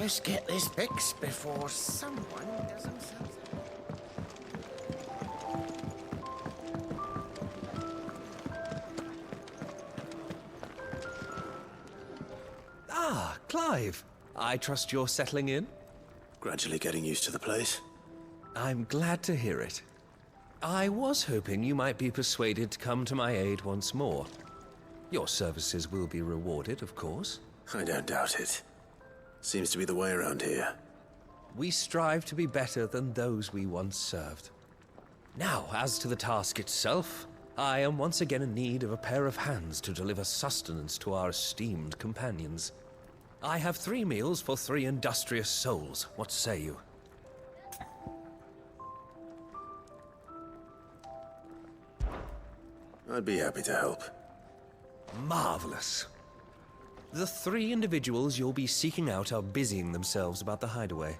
Let's get this fixed before someone does themselves. Ah, Clive. I trust you're settling in? Gradually getting used to the place. I'm glad to hear it. I was hoping you might be persuaded to come to my aid once more. Your services will be rewarded, of course. I don't doubt it. Seems to be the way around here. We strive to be better than those we once served. Now, as to the task itself, I am once again in need of a pair of hands to deliver sustenance to our esteemed companions. I have 3 meals for 3 industrious souls. What say you? I'd be happy to help. Marvelous. The 3 individuals you'll be seeking out are busying themselves about the hideaway.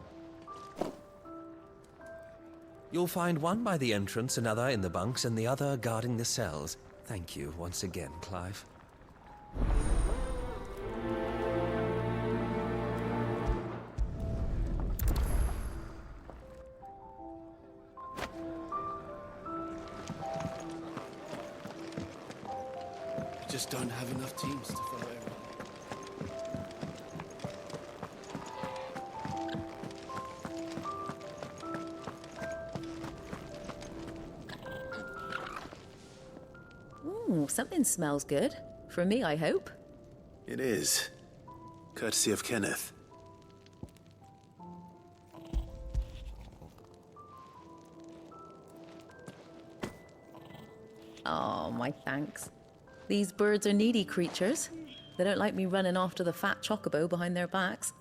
You'll find one by the entrance, another in the bunks, and the other guarding the cells. Thank you once again, Clive. Just don't have enough teams to follow everyone. Ooh, something smells good. For me, I hope. It is. Courtesy of Kenneth. Oh, my thanks. These birds are needy creatures. They don't like me running after the fat chocobo behind their backs.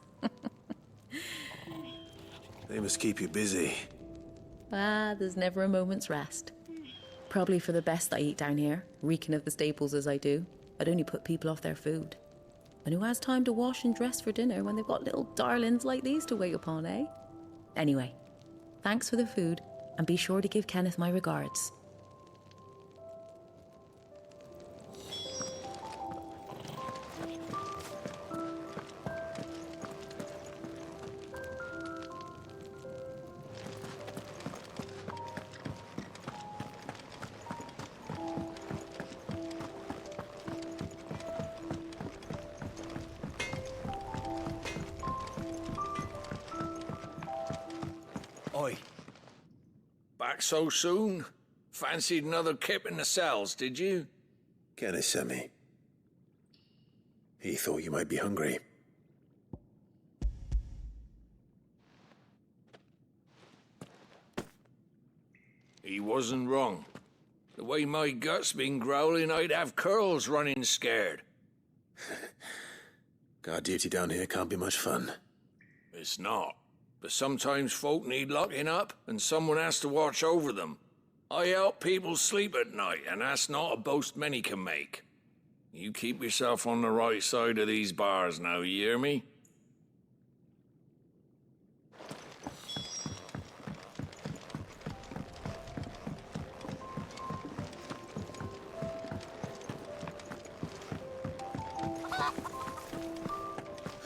They must keep you busy. Ah, there's never a moment's rest. Probably for the best I eat down here, reeking of the staples as I do. I'd only put people off their food. And who has time to wash and dress for dinner when they've got little darlings like these to wait upon, eh? Anyway, thanks for the food, and be sure to give Kenneth my regards. Oi. Back so soon? Fancied another kip in the cells, did you? Kenneth sent me. He thought you might be hungry. He wasn't wrong. The way my gut's been growling, I'd have curls running scared. Guard duty down here can't be much fun. It's not. But sometimes folk need locking up, and someone has to watch over them. I help people sleep at night, and that's not a boast many can make. You keep yourself on the right side of these bars now, you hear me?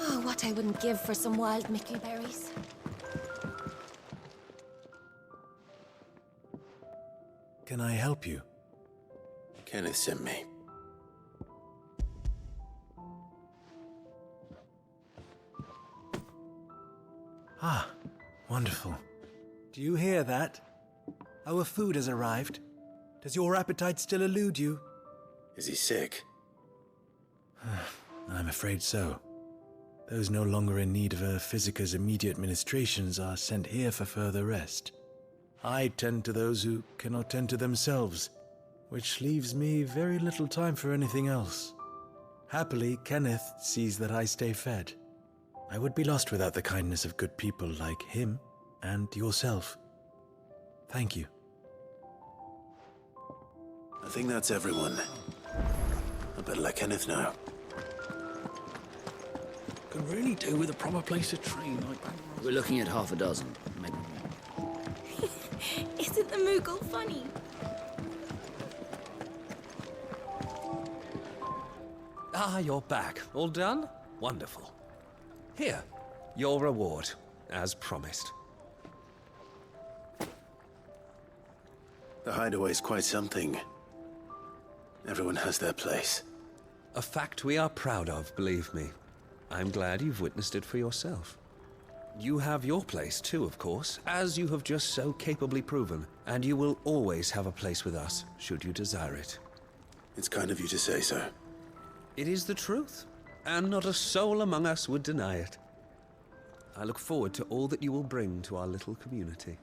Oh, what I wouldn't give for some wild Mickey berries. Can I help you? Kenneth sent me. Ah, wonderful. Do you hear that? Our food has arrived. Does your appetite still elude you? Is he sick? I'm afraid so. Those no longer in need of a physicker's immediate ministrations are sent here for further rest. I tend to those who cannot tend to themselves, which leaves me very little time for anything else. Happily, Kenneth sees that I stay fed. I would be lost without the kindness of good people like him and yourself. Thank you. I think that's everyone. I better let Kenneth know. Could really do with a proper place to train. We're looking at half a dozen, maybe more. Isn't the Moogle funny? Ah, you're back. All done? Wonderful. Here, Your reward, as promised. The hideaway's quite something. Everyone has their place. A fact we are proud of, believe me. I'm glad you've witnessed it for yourself. You have your place too, of course, as you have just so capably proven, and you will always have a place with us, should you desire it. It's kind of you to say so. It is the truth, and not a soul among us would deny it. I look forward to all that you will bring to our little community.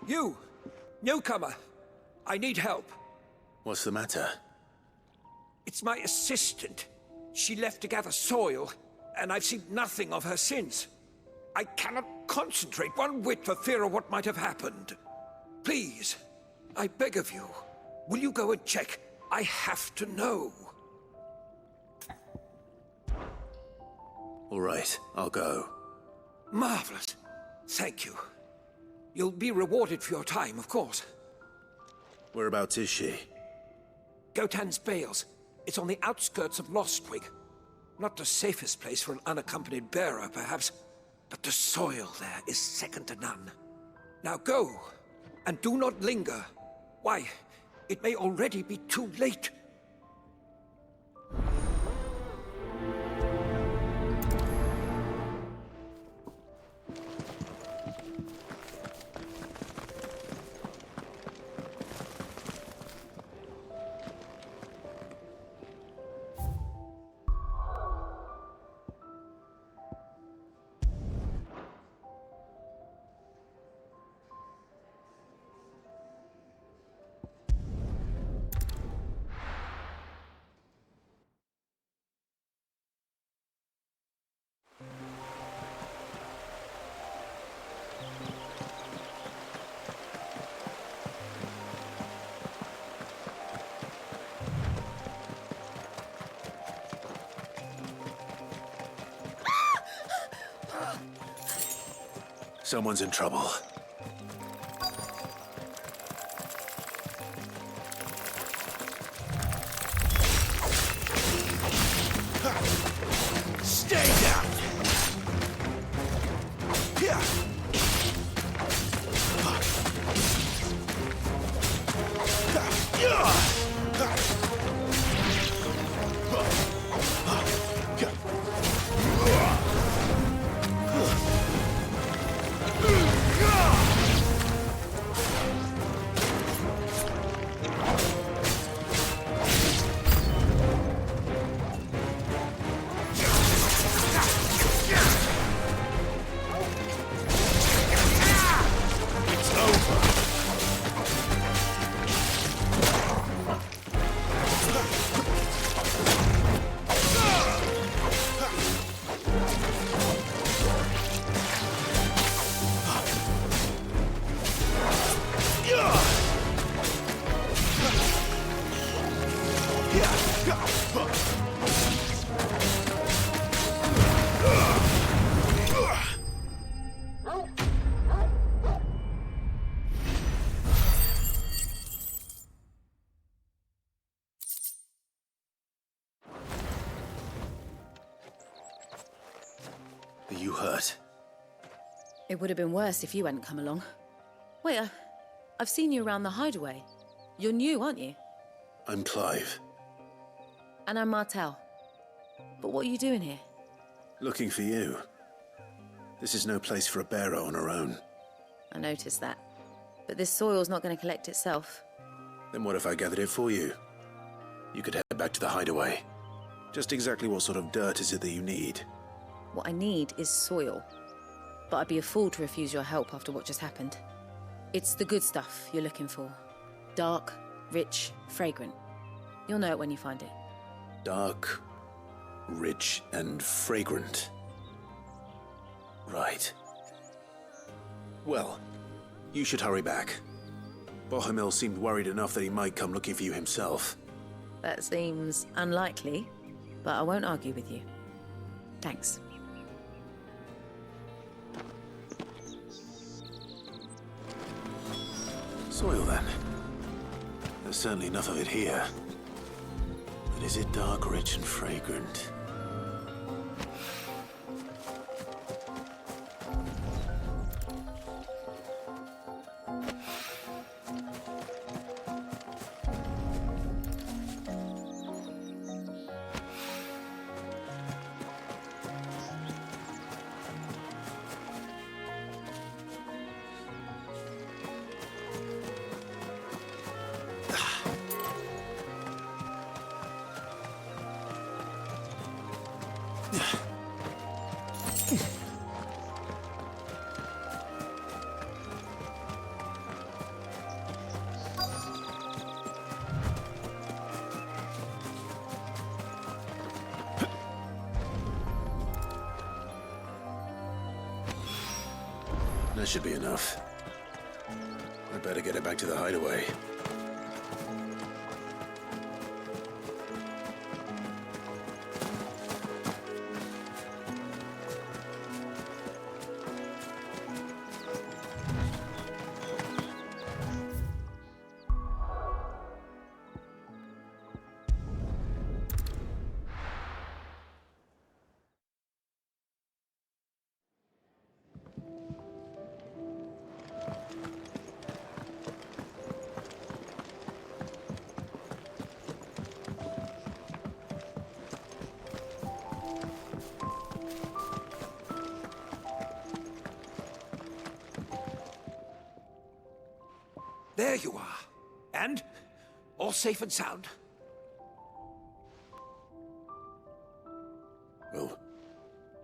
You! Newcomer! I need help. What's the matter? It's my assistant. She left to gather soil, and I've seen nothing of her since. I cannot concentrate one whit for fear of what might have happened. Please, I beg of you, will you go and check? I have to know. All right, I'll go. Marvelous. Thank you. You'll be rewarded for your time, of course. Whereabouts is she? Gotan's Bales. It's on the outskirts of Lostwig. Not the safest place for an unaccompanied bearer, perhaps, but the soil there is second to none. Now go, and do not linger. Why, it may already be too late. Someone's in trouble. Stay down! Here! Are you hurt? It would have been worse if you hadn't come along. Wait, I've seen you around the hideaway. You're new, aren't you? I'm Clive. And I'm Martel. But what are you doing here? Looking for you. This is no place for a bearer on her own. I noticed that. But this soil's not going to collect itself. Then what if I gathered it for you? You could head back to the hideaway. Just exactly what sort of dirt is it that you need? What I need is soil. But I'd be a fool to refuse your help after what just happened. It's the good stuff you're looking for. Dark, rich, fragrant. You'll know it when you find it. Dark, rich and fragrant. Right. Well, you should hurry back. Bohemil seemed worried enough that he might come looking for you himself. That seems unlikely, but I won't argue with you. Thanks. Soil, then. There's certainly enough of it here. But is it dark, rich, and fragrant? That should be enough. I better get it back to the hideaway. There you are. And? All safe and sound? Oh,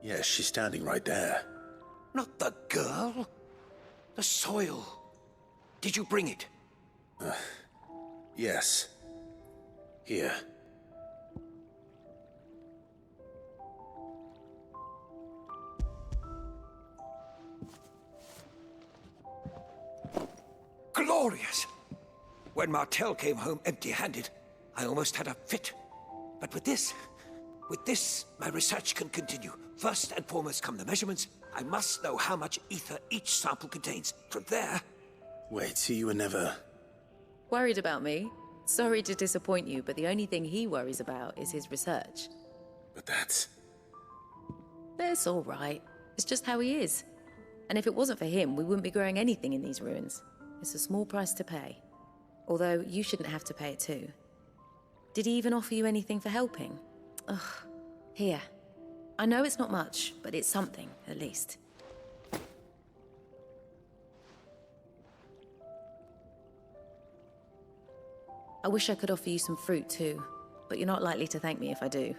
yes, she's standing right there. Not the girl. The soil. Did you bring it? Yes. Here. Glorious! When Martel came home empty-handed, I almost had a fit. But with this, my research can continue. First and foremost come the measurements. I must know how much ether each sample contains. From there... Wait, so you were never... Worried about me? Sorry to disappoint you, but the only thing he worries about is his research. But that's... That's all right. It's just how he is. And if it wasn't for him, we wouldn't be growing anything in these ruins. It's a small price to pay. Although, you shouldn't have to pay it too. Did he even offer you anything for helping? Ugh. Here. I know it's not much, but it's something, at least. I wish I could offer you some fruit too, but you're not likely to thank me if I do.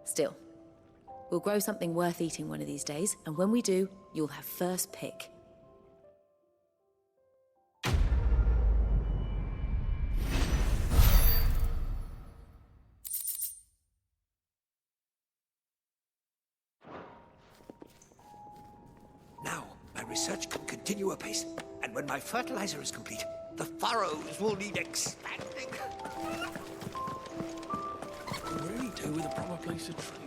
Still, we'll grow something worth eating one of these days, and when we do, you'll have first pick. Now, my research can continue apace, and when my fertilizer is complete, the furrows will need expanding. Could really do with a proper place to train.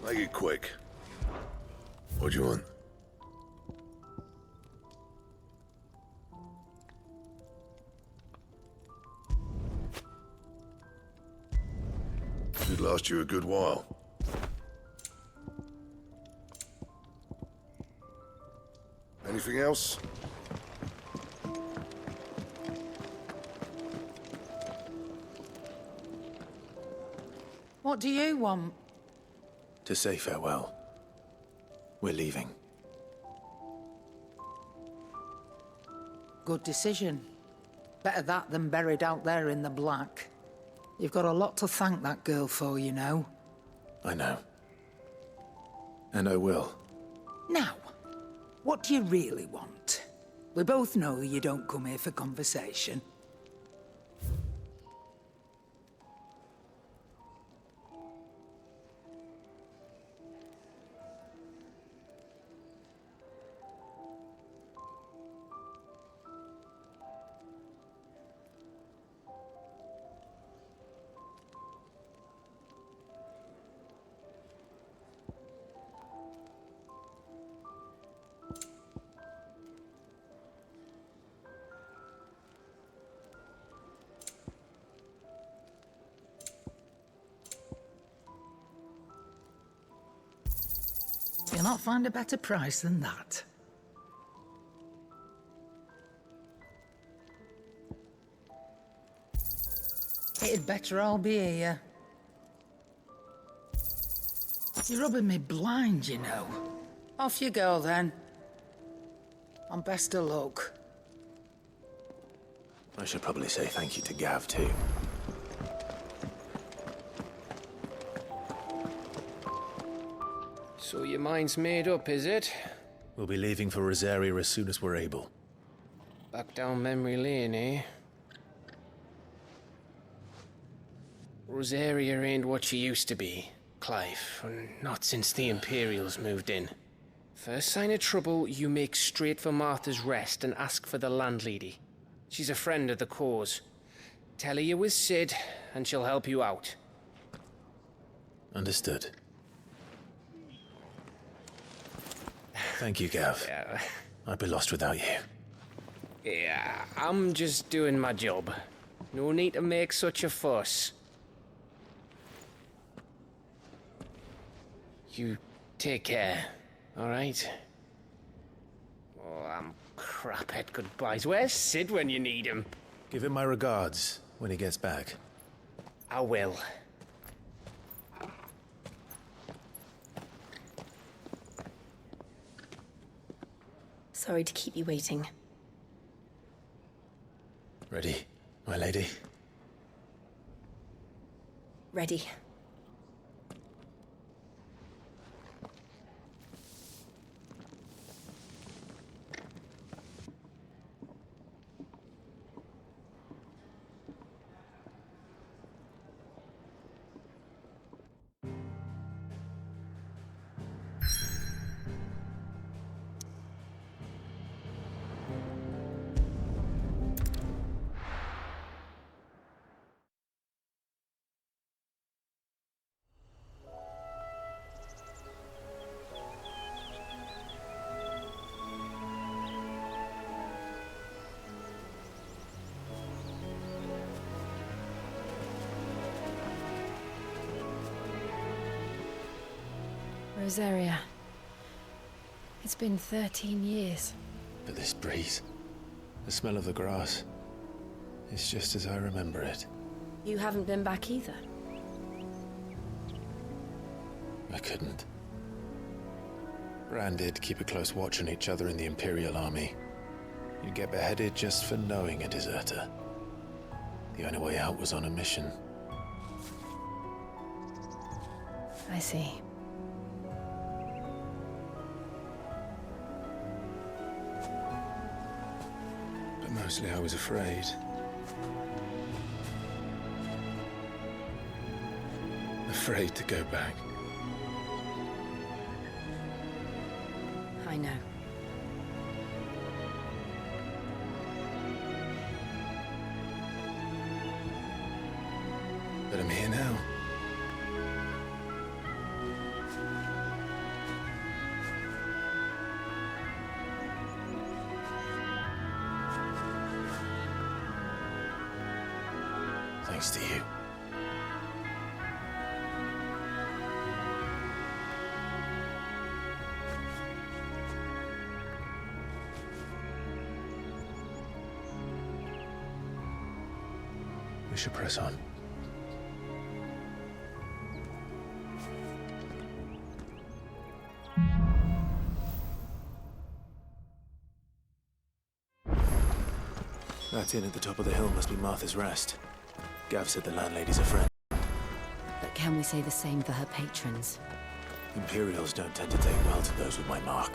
Make it quick. What do you want? Should last you a good while. Anything else? What do you want? To say farewell. We're leaving. Good decision. Better that than buried out there in the black. You've got a lot to thank that girl for, you know. I know. And I will. Now, what do you really want? We both know you don't come here for conversation. You'll not find a better price than that. It'd better all be here. You're rubbing me blind, you know. Off you go, then. And best of luck. I should probably say thank you to Gav, too. So your mind's made up, is it? We'll be leaving for Rosaria as soon as we're able. Back down memory lane, eh? Rosaria ain't what she used to be, Clive. Not since the Imperials moved in. First sign of trouble, you make straight for Martha's Rest and ask for the landlady. She's a friend of the cause. Tell her you're with Sid, and she'll help you out. Understood. Thank you, Gav. Yeah. I'd be lost without you. Yeah, I'm just doing my job. No need to make such a fuss. You take care, all right? Oh, I'm crap at goodbyes. Where's Sid when you need him? Give him my regards when he gets back. I will. Sorry to keep you waiting. Ready, my lady? Ready. Rosaria. It's been 13 years. But this breeze, the smell of the grass, it's just as I remember it. You haven't been back either. I couldn't. Bran did keep a close watch on each other in the Imperial Army. You'd get beheaded just for knowing a deserter. The only way out was on a mission. I see. But mostly I was afraid. Afraid to go back. I know. But I'm here now. Thanks to you. We should press on. That inn at the top of the hill must be Martha's Rest. Gav said the landlady's a friend. But can we say the same for her patrons? Imperials don't tend to take well to those with my mark.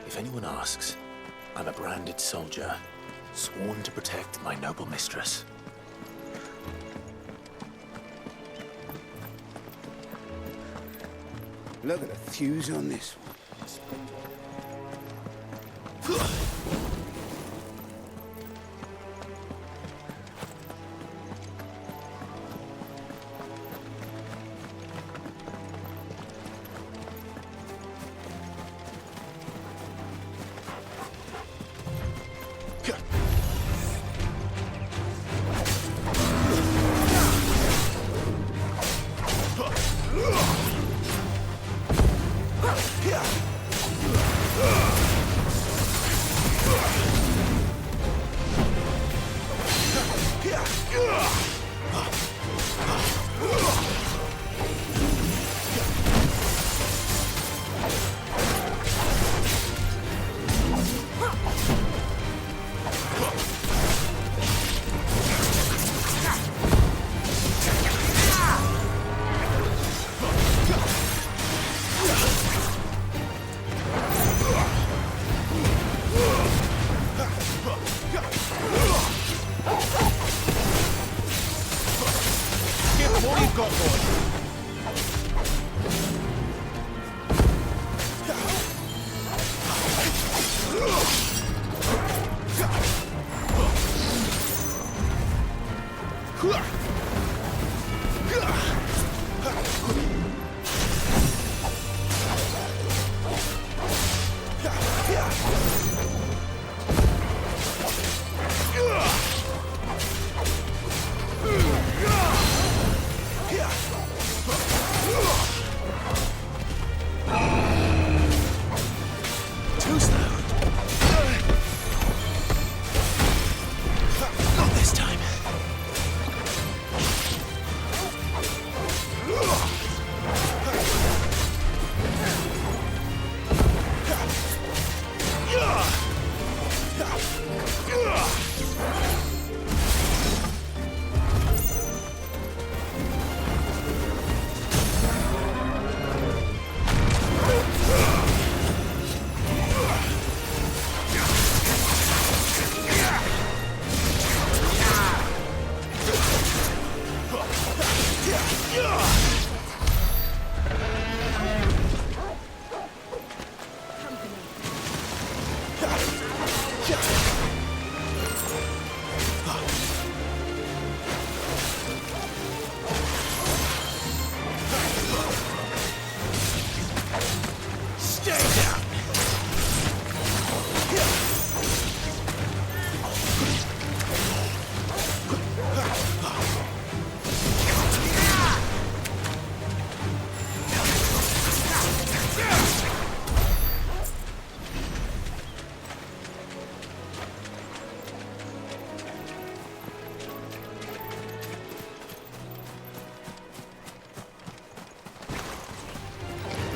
If anyone asks, I'm a branded soldier, sworn to protect my noble mistress. Look at the fuse on this one.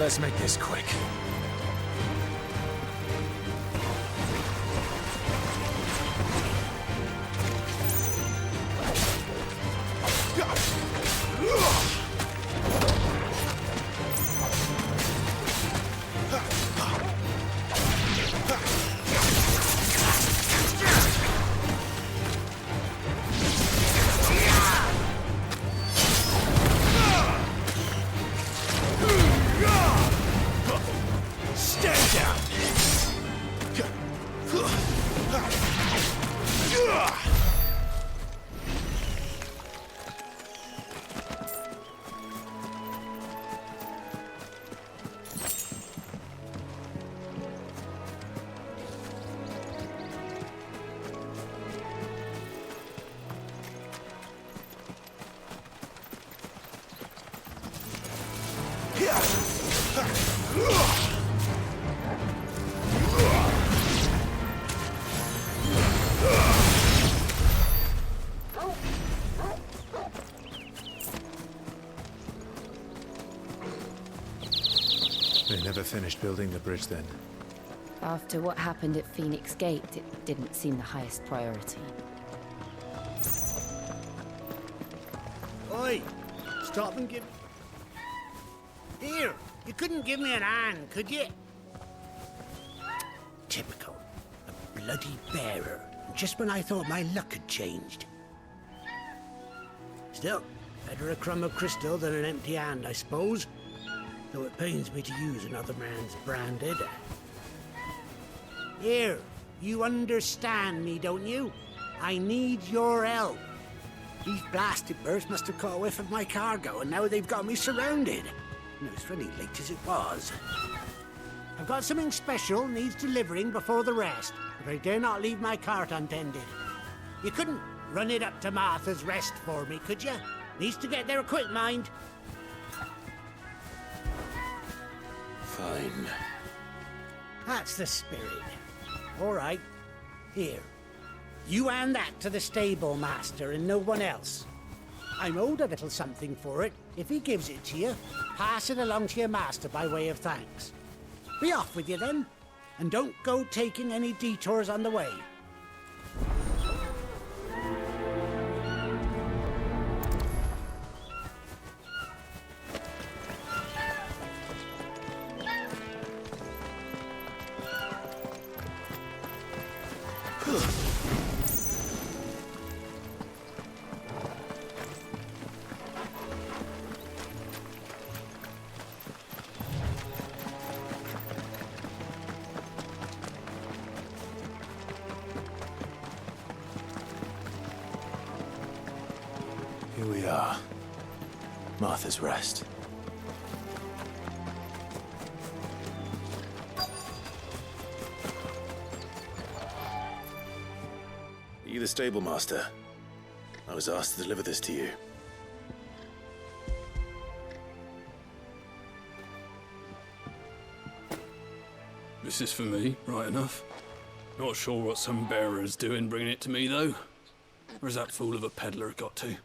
Let's make this quick. They never finished building the bridge then. After what happened at Phoenix Gate, it didn't seem the highest priority. Oi! Stop and give... Here! You couldn't give me an hand, could you? Typical. A bloody bearer. Just when I thought my luck had changed. Still, better a crumb of crystal than an empty hand, I suppose. Though it pains me to use another man's branded. Here, you understand me, don't you? I need your help. These blasted birds must have caught a whiff of my cargo, and now they've got me surrounded. And it was really late as it was. I've got something special needs delivering before the rest, but I dare not leave my cart untended. You couldn't run it up to Martha's Rest for me, could you? Needs to get there quick, mind. Fine. That's the spirit. All right. Here. You hand that to the stable master and no one else. I'm owed a little something for it. If he gives it to you, pass it along to your master by way of thanks. Be off with you then, and don't go taking any detours on the way. Here we are. Martha's Rest. Are you the stable master? I was asked to deliver this to you. This is for me, right enough. Not sure what some bearer's doing bringing it to me, though. Where's that fool of a peddler got to?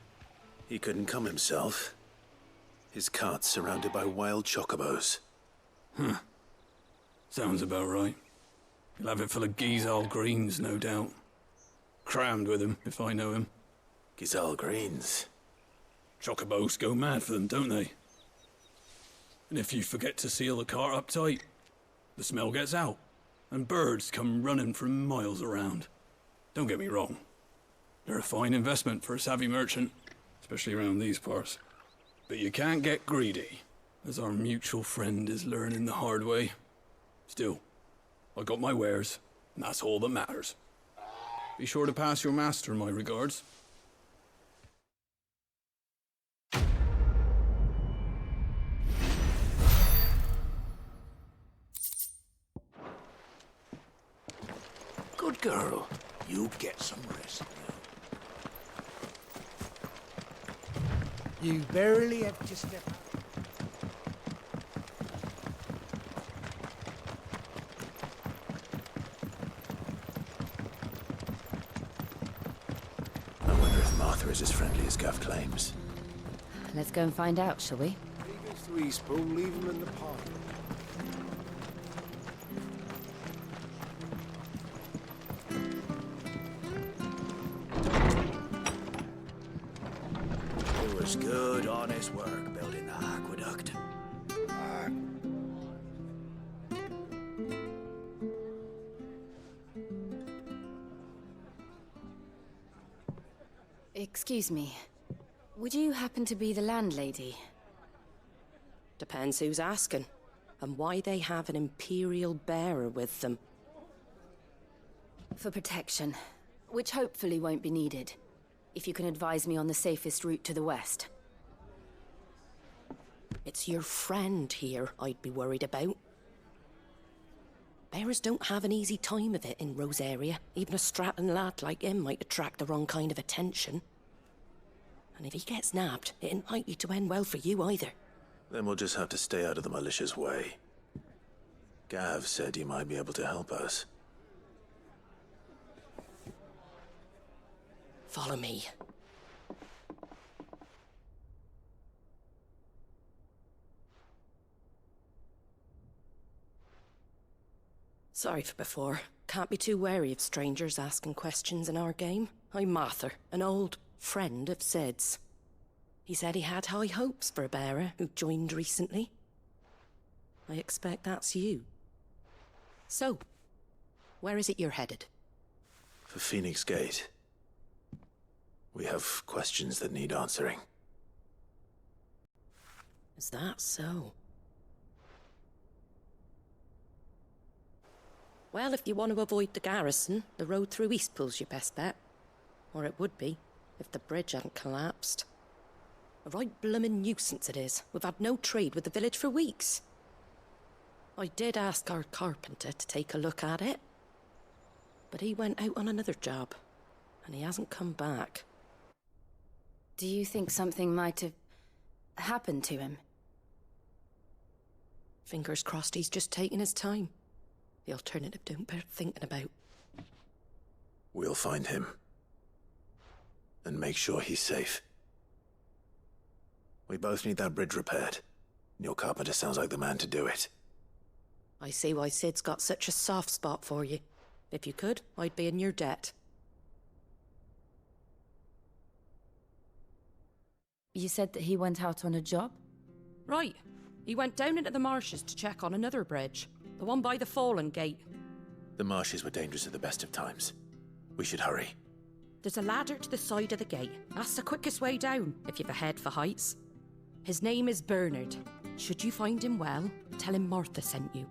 He couldn't come himself. His cart's surrounded by wild chocobos. Huh. Sounds about right. He'll have it full of Gizal greens, no doubt. Crammed with him, if I know him. Gizal greens? Chocobos go mad for them, don't they? And if you forget to seal the cart up tight, the smell gets out, and birds come running from miles around. Don't get me wrong. They're a fine investment for a savvy merchant, especially around these parts. But you can't get greedy, as our mutual friend is learning the hard way. Still, I got my wares, and that's all that matters. Be sure to pass your master my regards. Good girl. You get some rest now. You barely have to step out. I wonder if Martha is as friendly as Gav claims. Let's go and find out, shall we? Three spoon, leave them in the pot. It was good, honest work building the aqueduct. Excuse me. Would you happen to be the landlady? Depends who's asking, and why they have an Imperial bearer with them. For protection, which hopefully won't be needed. If you can advise me on the safest route to the west. It's your friend here I'd be worried about. Bearers don't have an easy time of it in Rosaria. Even a strapping lad like him might attract the wrong kind of attention. And if he gets nabbed, it ain't likely to end well for you either. Then we'll just have to stay out of the malicious way. Gav said you might be able to help us. Follow me. Sorry for before. Can't be too wary of strangers asking questions in our game. I'm Martha, an old friend of Sid's. He said he had high hopes for a bearer who joined recently. I expect that's you. So, where is it you're headed? For Phoenix Gate. We have questions that need answering. Is that so? Well, if you want to avoid the garrison, the road through Eastpool's your best bet. Or it would be, if the bridge hadn't collapsed. A right bloomin' nuisance it is. We've had no trade with the village for weeks. I did ask our carpenter to take a look at it. But he went out on another job, and he hasn't come back. Do you think something might have happened to him? Fingers crossed he's just taking his time. The alternative don't bear thinking about. We'll find him. And make sure he's safe. We both need that bridge repaired. Your carpenter sounds like the man to do it. I see why Sid's got such a soft spot for you. If you could, I'd be in your debt. You said that he went out on a job? Right. He went down into the marshes to check on another bridge. The one by the Fallen Gate. The marshes were dangerous at the best of times. We should hurry. There's a ladder to the side of the gate. That's the quickest way down, if you've a head for heights. His name is Bernard. Should you find him well, tell him Martha sent you,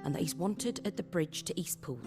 and that he's wanted at the bridge to Eastpool.